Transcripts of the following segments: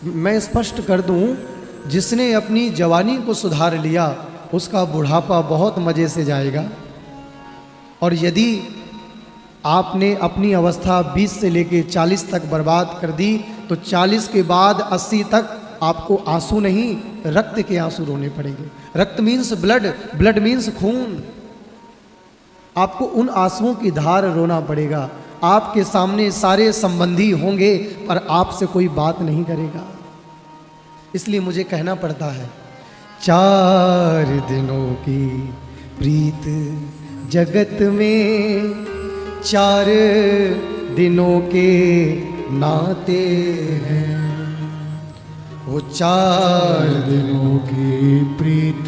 मैं स्पष्ट कर दूं, जिसने अपनी जवानी को सुधार लिया उसका बुढ़ापा बहुत मज़े से जाएगा। और यदि आपने अपनी अवस्था 20 से लेकर 40 तक बर्बाद कर दी तो 40 के बाद 80 तक आपको आंसू नहीं, रक्त के आंसू रोने पड़ेंगे। रक्त मीन्स ब्लड, ब्लड मीन्स खून। आपको उन आंसुओं की धार रोना पड़ेगा। आपके सामने सारे संबंधी होंगे पर आपसे कोई बात नहीं करेगा, इसलिए मुझे कहना पड़ता है। 4 दिनों की प्रीत जगत में, 4 दिनों के नाते हैं। वो 4 दिनों की प्रीत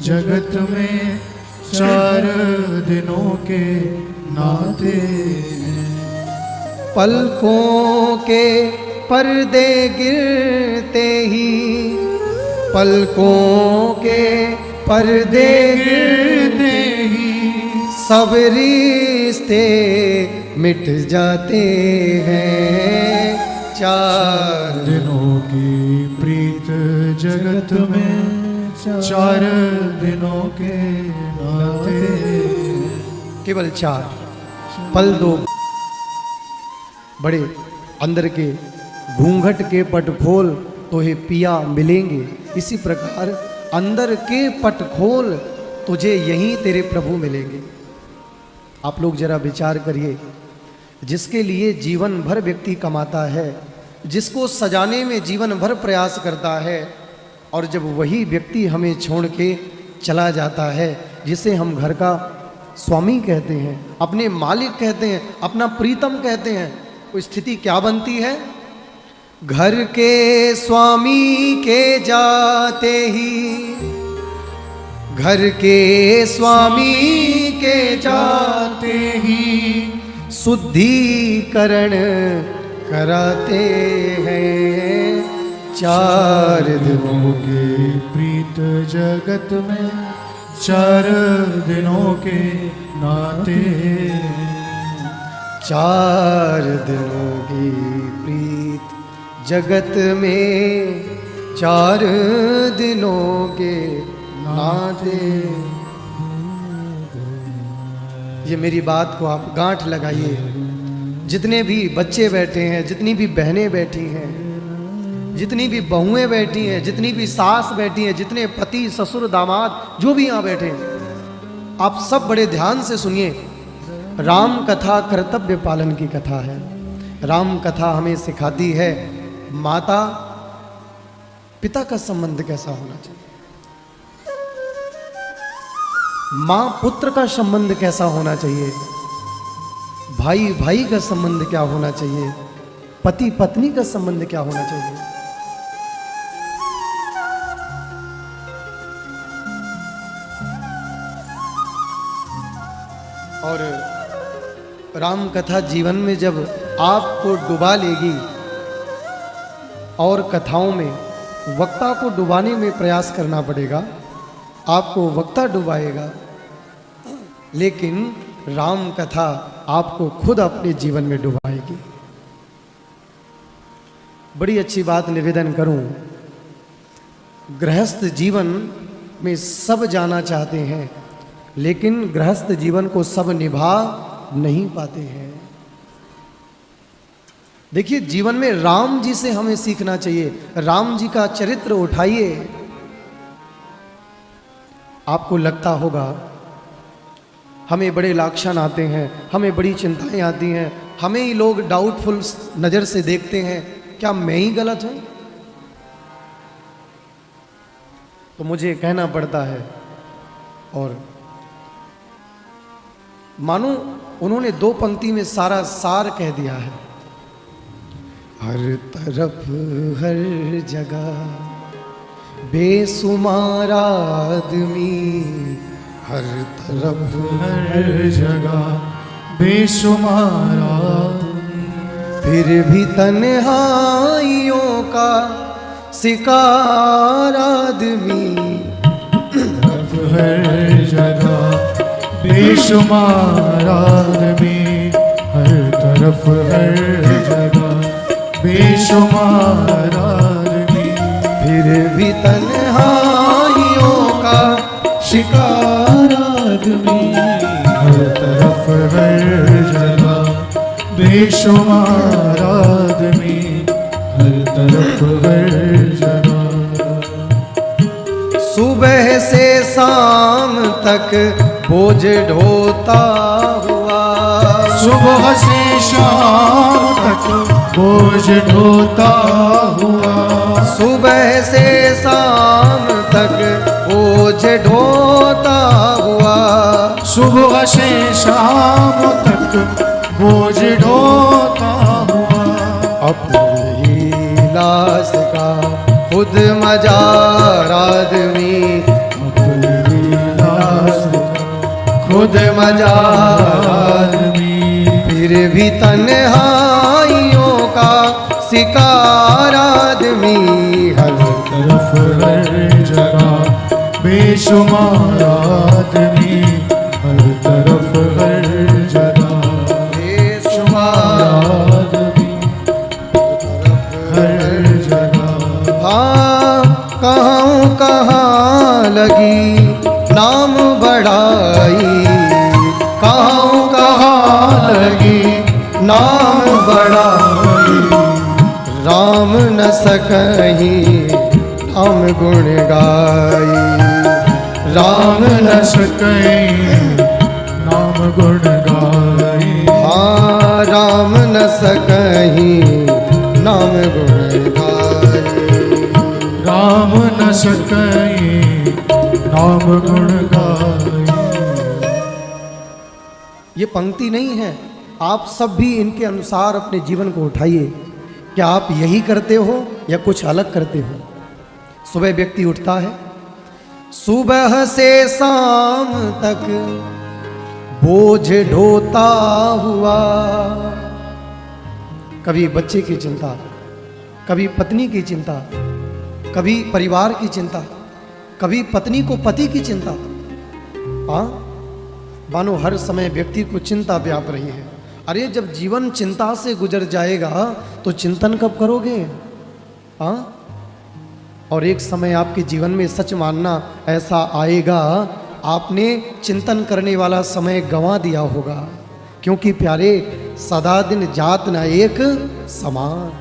जगत में, 4 दिनों के नाते हैं। पलकों के पर्दे गिरते ही, पलकों के पर्दे गिरते ही सब रिश्ते मिट जाते हैं। 4 दिनों की प्रीत जगत में, 4 दिनों के नाते। केवल 4 पल दो, बड़े अंदर के घूंघट के पट खोल तो हे पिया मिलेंगे। इसी प्रकार अंदर के पट खोल, तुझे यहीं तेरे प्रभु मिलेंगे। आप लोग जरा विचार करिए, जिसके लिए जीवन भर व्यक्ति कमाता है, जिसको सजाने में जीवन भर प्रयास करता है, और जब वही व्यक्ति हमें छोड़ के चला जाता है, जिसे हम घर का स्वामी कहते हैं, अपने मालिक कहते हैं, अपना प्रीतम कहते हैं, तो स्थिति क्या बनती है? घर के स्वामी के जाते ही, घर के स्वामी के जाते ही शुद्धिकरण कराते हैं। 4 दिनों के प्रीत जगत में, 4 दिनों के नाते। 4 दिनों की प्रीत जगत में, 4 दिनों के नाते। ये मेरी बात को आप गांठ लगाइए। जितने भी बच्चे बैठे हैं, जितनी भी बहनें बैठी हैं, जितनी भी बहुएं बैठी हैं, जितनी भी सास बैठी हैं, जितने पति ससुर दामाद जो भी यहाँ बैठे हैं, आप सब बड़े ध्यान से सुनिए। राम कथा कर्तव्य पालन की कथा है। राम कथा हमें सिखाती है माता पिता का संबंध कैसा होना चाहिए, माँ पुत्र का संबंध कैसा होना चाहिए, भाई भाई का संबंध क्या होना चाहिए, पति पत्नी का संबंध क्या होना चाहिए। और राम कथा जीवन में जब आपको डुबा लेगी, और कथाओं में वक्ता को डुबाने में प्रयास करना पड़ेगा, आपको वक्ता डुबाएगा, लेकिन राम कथा आपको खुद अपने जीवन में डुबाएगी। बड़ी अच्छी बात निवेदन करूं, गृहस्थ जीवन में सब जाना चाहते हैं, लेकिन गृहस्थ जीवन को सब निभा नहीं पाते हैं। देखिए, जीवन में राम जी से हमें सीखना चाहिए। राम जी का चरित्र उठाइए। आपको लगता होगा हमें बड़े लाक्षण आते हैं, हमें बड़ी चिंताएं आती हैं, हमें ही लोग डाउटफुल नज़र से देखते हैं, क्या मैं ही गलत हूं? तो मुझे कहना पड़ता है, और मानो उन्होंने 2 पंक्ति में सारा सार कह दिया है। हर तरफ हर जगह बेसुमार आदमी, हर तरफ हर जगह बेशुमार आदमी, फिर भी तन्हाइयों का शिकार आदमी। हर जगह बेशुमार आदमी, हर तरफ हर जगह बेशुमार आदमी। शिकार आदमी, हर तरफ हर जगह बेशुमार आदमी, हर तरफ हर जगह। सुबह से शाम तक बोझ ढोता हुआ, सुबह से शाम तक बोझ ढोता हुआ, सुबह से शाम तक बोझ ढोता हुआ, सुबह से शाम तक बोझ ढोता हुआ। अपनी लाश का खुद मजार आदमी, अपनी लाश खुद मजार आदमी, फिर भी तन्हाइयों का शिकार आदमी, हर तरफ हर जगह बेशुमार आदमी, हर तरफ हर जगह बेशुमार आदमी, हर जगह। हाँ कहाँ कहाँ लगी नाम बढ़ाई, कहाँ कहाँ लगी नाम बढ़ाई, राम न सकहीं नाम गुण गाई, राम न सके नाम गुण गाई, हाँ राम न सकहीं नाम गुण गाई, राम न सके नाम गुण गाई। ये पंक्ति नहीं है, आप सब भी इनके अनुसार अपने जीवन को उठाइए। क्या आप यही करते हो या कुछ अलग करते हो? सुबह व्यक्ति उठता है, सुबह से शाम तक बोझ ढोता हुआ, कभी बच्चे की चिंता, कभी पत्नी की चिंता, कभी परिवार की चिंता, कभी पत्नी को पति की चिंता। हाँ, मानो हर समय व्यक्ति को चिंता व्याप रही है। अरे जब जीवन चिंता से गुजर जाएगा तो चिंतन कब करोगे? हाँ, और एक समय आपके जीवन में सच मानना ऐसा आएगा, आपने चिंतन करने वाला समय गंवा दिया होगा। क्योंकि प्यारे, सदा दिन जात न एक समान।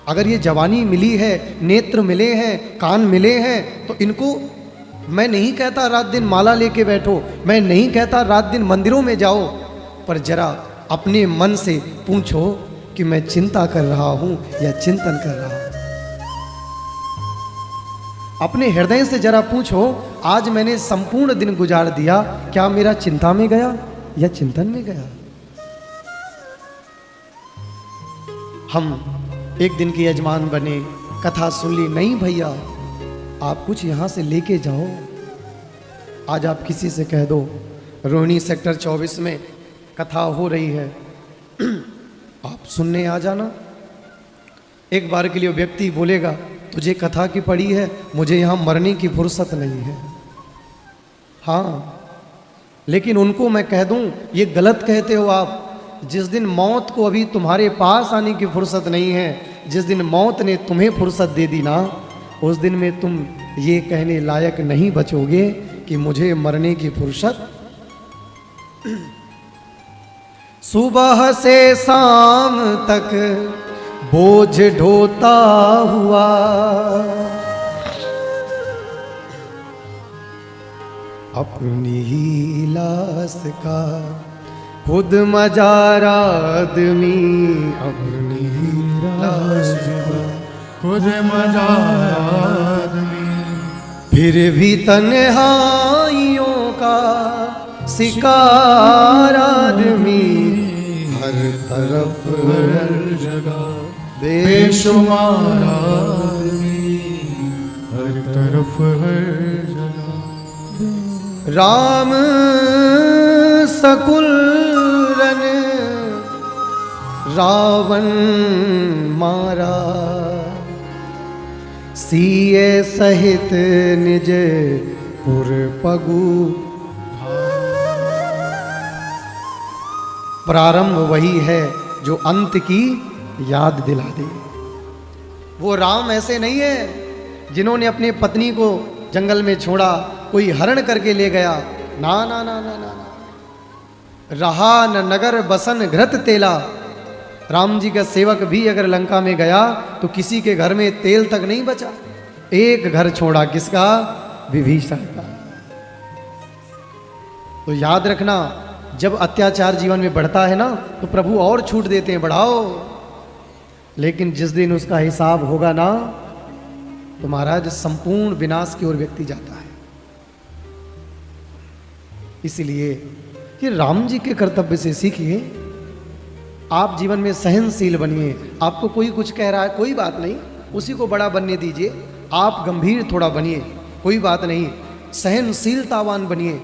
अगर ये जवानी मिली है, नेत्र मिले हैं, कान मिले हैं, तो इनको मैं नहीं कहता रात दिन माला लेके बैठो, मैं नहीं कहता रात दिन मंदिरों में जाओ, पर जरा अपने मन से पूछो कि मैं चिंता कर रहा हूं या चिंतन कर रहा हूं। अपने हृदय से जरा पूछो, आज मैंने संपूर्ण दिन गुजार दिया, क्या मेरा चिंता में गया या चिंतन में गया? हम एक दिन के यजमान बने, कथा सुन ली, नहीं भैया आप कुछ यहाँ से लेके जाओ। आज आप किसी से कह दो रोहिणी सेक्टर 24 में कथा हो रही है, आप सुनने आ जाना। एक बार के लिए व्यक्ति बोलेगा तुझे कथा की पड़ी है, मुझे यहाँ मरने की फुर्सत नहीं है। हाँ, लेकिन उनको मैं कह दूँ ये गलत कहते हो आप। जिस दिन मौत को अभी तुम्हारे पास आने की फुर्सत नहीं है, जिस दिन मौत ने तुम्हें फुर्सत दे दी ना, उस दिन में तुम ये कहने लायक नहीं बचोगे कि मुझे मरने की फुर्सत। सुबह से शाम तक बोझ ढोता हुआ, अपनी ही लाश का खुद मजार आदमी, अपनी ही लाश का खुद मजार आदमी, फिर भी तन्हाइयों का शिकार आदमी, हर तरफ हर जगह बेशुमार आदमी, हर तरफ हर जगह। राम सकुल रन रावण मारा, सीए सहित निज पुर पगु। प्रारंभ वही है जो अंत की याद दिला दे। वो राम ऐसे नहीं है जिन्होंने अपनी पत्नी को जंगल में छोड़ा, कोई हरण करके ले गया, ना ना ना ना ना, रहा न नगर बसन घृत तेला। राम जी का सेवक भी अगर लंका में गया तो किसी के घर में तेल तक नहीं बचा। एक घर छोड़ा, किसका? विभीषण का। तो याद रखना, जब अत्याचार जीवन में बढ़ता है ना तो प्रभु और छूट देते हैं, बढ़ाओ। लेकिन जिस दिन उसका हिसाब होगा ना तो महाराज संपूर्ण विनाश की ओर व्यक्ति जाता है। इसलिए कि राम जी के कर्तव्य से सीखिए। आप जीवन में सहनशील बनिए। आपको कोई कुछ कह रहा है, कोई बात नहीं, उसी को बड़ा बनने दीजिए। आप गंभीर थोड़ा बनिए, कोई बात नहीं, सहनशीलतावान बनिए।